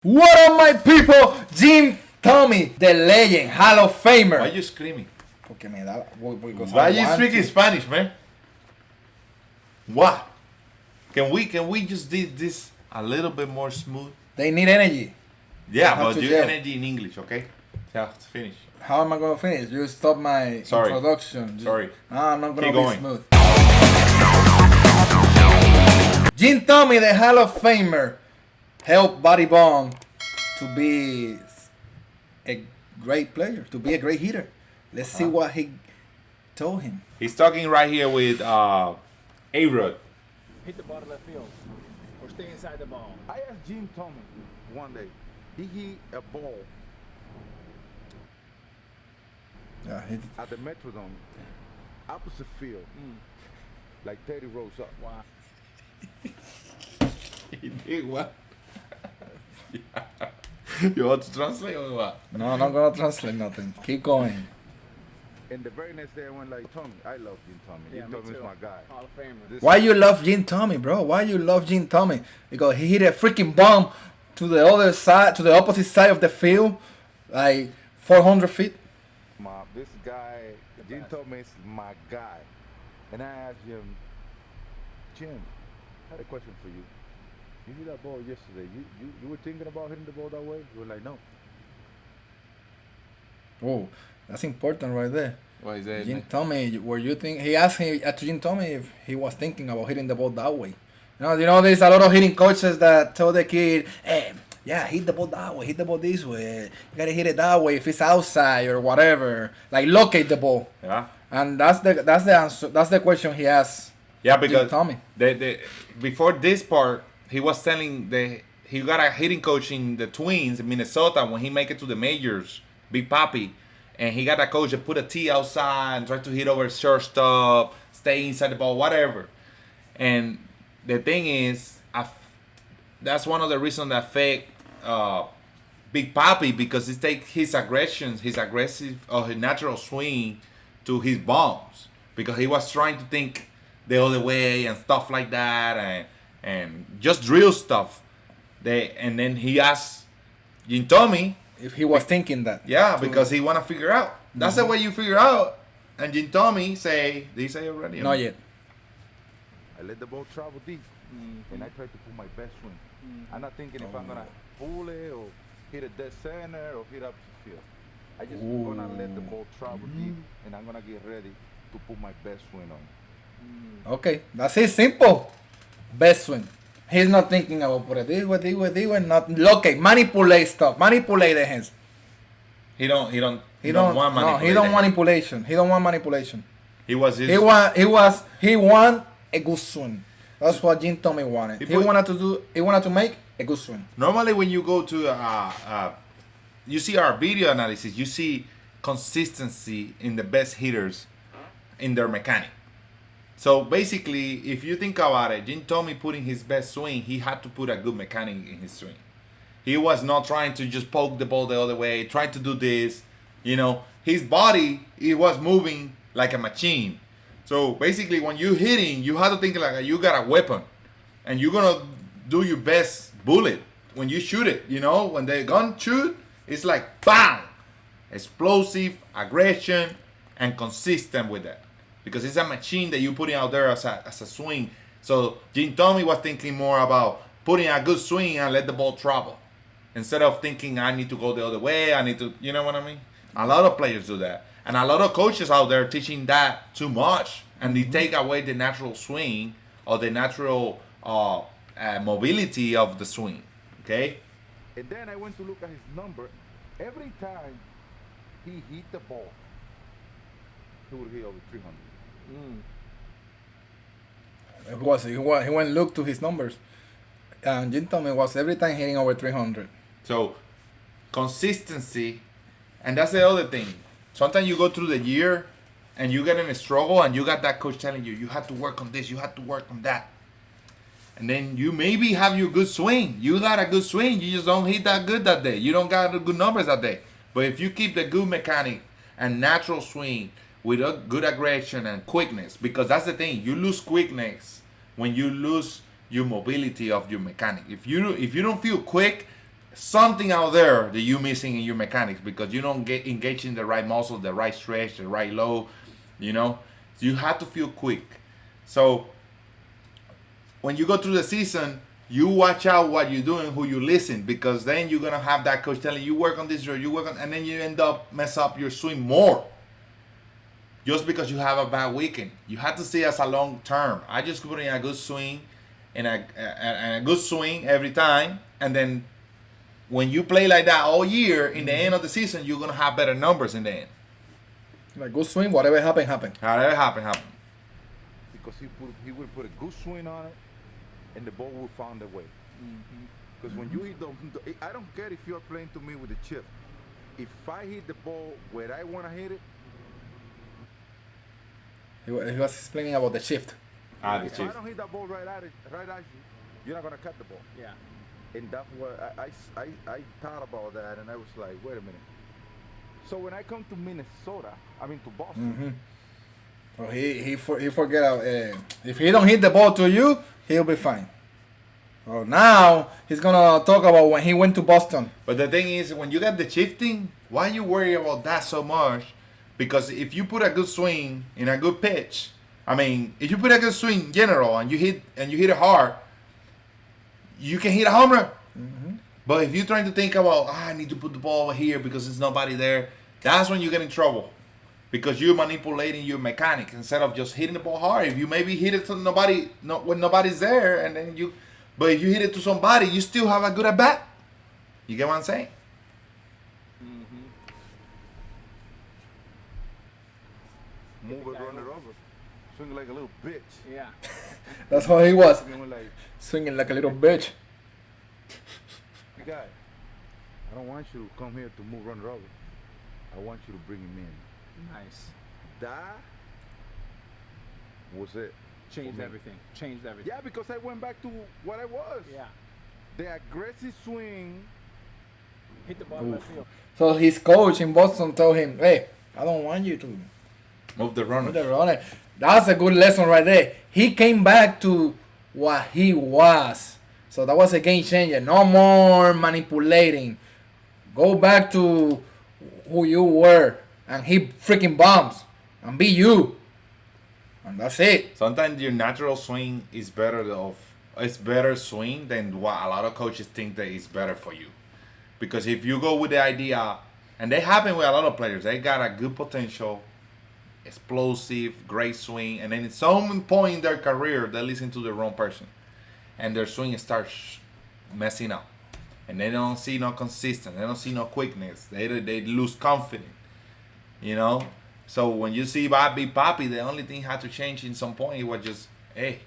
What up, my people? Jim Thome, the legend, Hall of Famer. Why are you screaming? Porque me da. Why are you speaking Spanish, man? What? Can we just do this a little bit more smooth? They need energy. Yeah, Have but to your gel. energy in English, okay? Yeah, it's finished. How am I gonna finish? You stop my Sorry. introduction. Sorry. I'm not gonna Keep be going. smooth. Jim Thome, the Hall of Famer, helped Buddy Bond to be a great player, to be a great hitter. Let's see what he told him. He's talking right here with A-Rod. Hit the ball to left field or stay inside the ball. I asked Jim Thome one day, he hit a ball Yeah, at the Metrodome, opposite field, like 30 rows up. Wow. He did what? You want to translate or what? no, I'm not gonna translate nothing. Keep going. And the very next day I went like, Tommy, I love Jim Thome. Yeah, Jim me Thome is too. my guy. Hall of Famer. This- Why you love Jim Thome, bro? Why you love Jim Thome? Because he hit a freaking bomb to the other side, to the opposite side of the field, like 400 feet. This guy, Jim Thome is my guy. And I asked him, Jim, I had a question for you. You hit that ball yesterday. You were thinking about hitting the ball that way? You were like, no. Oh, that's important right there. What is that? Jim Thome, were you think? He asked him to Jim Thome if he was thinking about hitting the ball that way. There's a lot of hitting coaches that tell the kid, "Hey, yeah, hit the ball that way, hit the ball this way. You gotta hit it that way if it's outside or whatever. Like locate the ball." Yeah. And that's the answer. That's the question he asked. Yeah, because Thome. before this part, he was telling he got a hitting coach in the Twins in Minnesota when he make it to the majors, Big Papi, and he got a coach that put a tee outside and try to hit over shortstop, stay inside the ball, whatever. And the thing is, that's one of the reasons that affect Big Papi, because he take his aggressions, his aggressive or his natural swing to his bombs, because he was trying to think the other way and stuff like that, and just drill stuff. And then he asked Jim Thome, If he was thinking that. yeah, because he wanna figure out. That's the way you figure out. And Jim Thome say, did he say already? Not yet. I let the ball travel deep, and I try to put my best swing. I'm not thinking if I'm gonna pull it or hit a dead center or hit up the field. I just gonna let the ball travel deep, and I'm gonna get ready to put my best swing on. Okay, that's it. Simple. Best swing. He's not thinking about put it this way, not locate, manipulate stuff, manipulate the hands. He don't He don't want no, he don't want manipulation. He don't want manipulation. He was He want a good swing. That's what Jim Thome wanted. He wanted to make a good swing. Normally, when you go to you see our video analysis, you see consistency in the best hitters in their mechanic. So basically, if you think about it, Jim Thome putting his best swing, he had to put a good mechanic in his swing. He was not trying to just poke the ball the other way, trying to do this. His body, it was moving like a machine. So basically, when you're hitting, you have to think like you got a weapon, and you're gonna do your best bullet when you shoot it. When the gun shoot, it's like bang, explosive, aggression, and consistent with that, because it's a machine that you're putting out there as a swing. So Jim Thome was thinking more about putting a good swing and let the ball travel, instead of thinking I need to go the other way. I need to, you know what I mean? A lot of players do that. And a lot of coaches out there teaching that too much, and they take away the natural swing or the natural mobility of the swing. Okay? And then I went to look at his number. Every time he hit the ball, he would hit over 300. He went and looked to his numbers. And Jim Thome was every time hitting over 300. So consistency, and that's the other thing. Sometimes you go through the year and you get in a struggle, and you got that coach telling you have to work on this, you have to work on that. And then you maybe have your good swing. You got a good swing, you just don't hit that good that day. You don't got the good numbers that day. But if you keep the good mechanic and natural swing with a good aggression and quickness, because that's the thing, you lose quickness when you lose your mobility of your mechanic. If you don't feel quick, something out there that you're missing in your mechanics because you don't get engaged in the right muscles, the right stretch, the right load, you know. So you have to feel quick. So when you go through the season, you watch out what you're doing, who you listen, because then you're gonna have that coach telling you work on this drill, you work on, and then you end up mess up your swing more. Just because you have a bad weekend, you have to see as a long term. I just put in a good swing, and a good swing every time, and then when you play like that all year, in the end of the season, you're gonna have better numbers in the end. Like good swing, whatever happen. However happen. Because he would put a good swing on it, and the ball would find a way. Because when you hit I don't care if you're playing to me with a chip. If I hit the ball where I want to hit it, He was explaining about the shift. if I don't hit that ball right at you, you're not gonna cut the ball. Yeah. And that's what I thought about that, and I was like, wait a minute. So when I come to Boston. So he forget if he don't hit the ball to you, he'll be fine. So now he's gonna talk about when he went to Boston. But the thing is, when you get the shifting, why you worry about that so much? Because if you put a good swing in a good pitch, I mean, if you put a good swing in general and you hit it hard, you can hit a home run. But if you're trying to think about, I need to put the ball over here because there's nobody there, that's when you get in trouble. Because you're manipulating your mechanics instead of just hitting the ball hard. If you maybe hit it to when nobody's there, and then but if you hit it to somebody, you still have a good at bat. You get what I'm saying? Move it, run it over. Swing like a little bitch. Yeah. That's how he was, Like, swinging like a little bitch. hey guy, I don't want you to come here to move, run it over. I want you to bring him in. Nice. That was it. Changed everything. Changed everything. Yeah, because I went back to what I was. Yeah. The aggressive swing. Hit the ball left field. So his coach in Boston told him, "Hey, I don't want you to Move the runner. put the runner." That's a good lesson right there. He came back to what he was. So that was a game changer. No more manipulating. Go back to who you were and hit freaking bombs and be you. And that's it. Sometimes your natural swing is better swing than what a lot of coaches think that is better for you. Because if you go with the idea, and they happen with a lot of players, they got a good potential, explosive, great swing, and then at some point in their career, they listen to the wrong person, and their swing starts messing up, and they don't see no consistent, they don't see no quickness, they lose confidence, you know. So when you see Big Papi, the only thing had to change in some point, it was just, hey,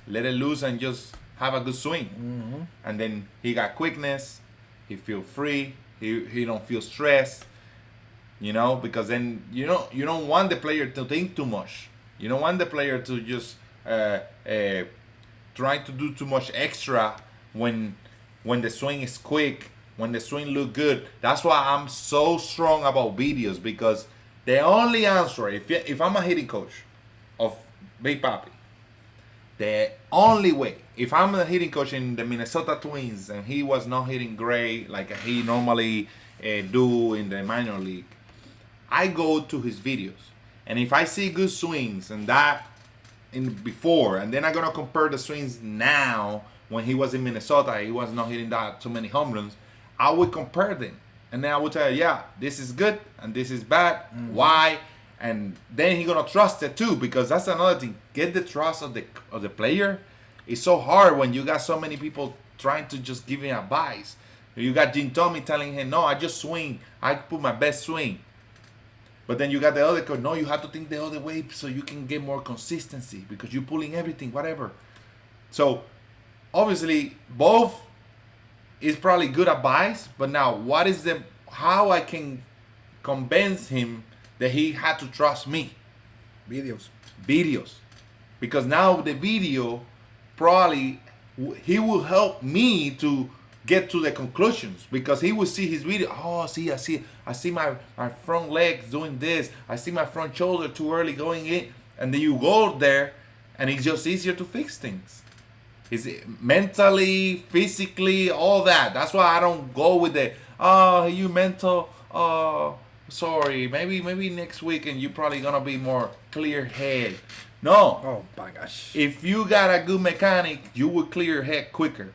let it loose and just have a good swing. And then he got quickness, he feel free, he don't feel stressed, you know, because then you don't want the player to think too much. You don't want the player to just try to do too much extra when the swing is quick, when the swing look good. That's why I'm so strong about videos, because the only answer, if I'm a hitting coach of Big Papi, the only way, if I'm a hitting coach in the Minnesota Twins and he was not hitting great like he normally do in the minor league, I go to his videos. And if I see good swings and that in before, and then I'm going to compare the swings now when he was in Minnesota, he was not hitting that too many home runs, I would compare them. And then I would tell you, yeah, this is good and this is bad. Why? And then he's gonna trust it too, because that's another thing. Get the trust of the player. It's so hard when you got so many people trying to just give him advice. You got Thome telling him, no, I just swing. I put my best swing. But then you got the other coach, no, you have to think the other way so you can get more consistency because you're pulling everything, whatever. So obviously both is probably good advice, but now how I can convince him that he had to trust me? Videos. Because now the video probably he will help me to get to the conclusions, because he will see his video. Oh, I see my front legs doing this. I see my front shoulder too early going in, and then you go there, and it's just easier to fix things. Is it mentally, physically, all that? That's why I don't go with the you mental. Sorry, maybe next week and you're probably gonna be more clear head. No. Oh my gosh. If you got a good mechanic, you will clear your head quicker.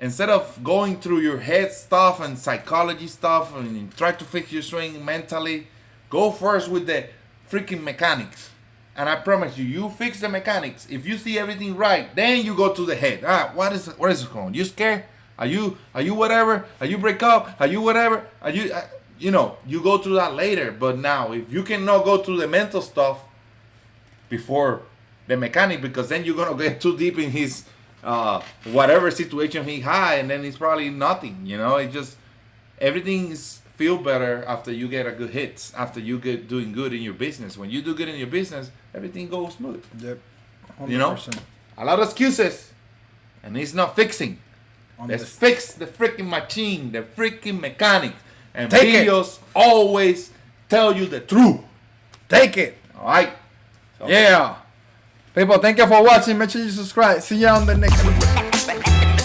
Instead of going through your head stuff and psychology stuff and try to fix your swing mentally, go first with the freaking mechanics. And I promise you, you fix the mechanics. If you see everything right, then you go to the head. What is it going? You scared? Are you whatever? Are you break up? Are you whatever? Are you you go through that later. But now, if you cannot go through the mental stuff before the mechanic, because then you're gonna get too deep in his whatever situation he had, and then it's probably nothing. It just everything's feel better after you get a good hits, after you get doing good in your business. When you do good in your business, everything goes smooth. Yep. 100%. A lot of excuses, and it's not fixing. Let's fix the freaking machine, the freaking mechanics, and Take videos always tell you the truth. Take it. All right. Yeah. People, thank you for watching. Make sure you subscribe. See you on the next video.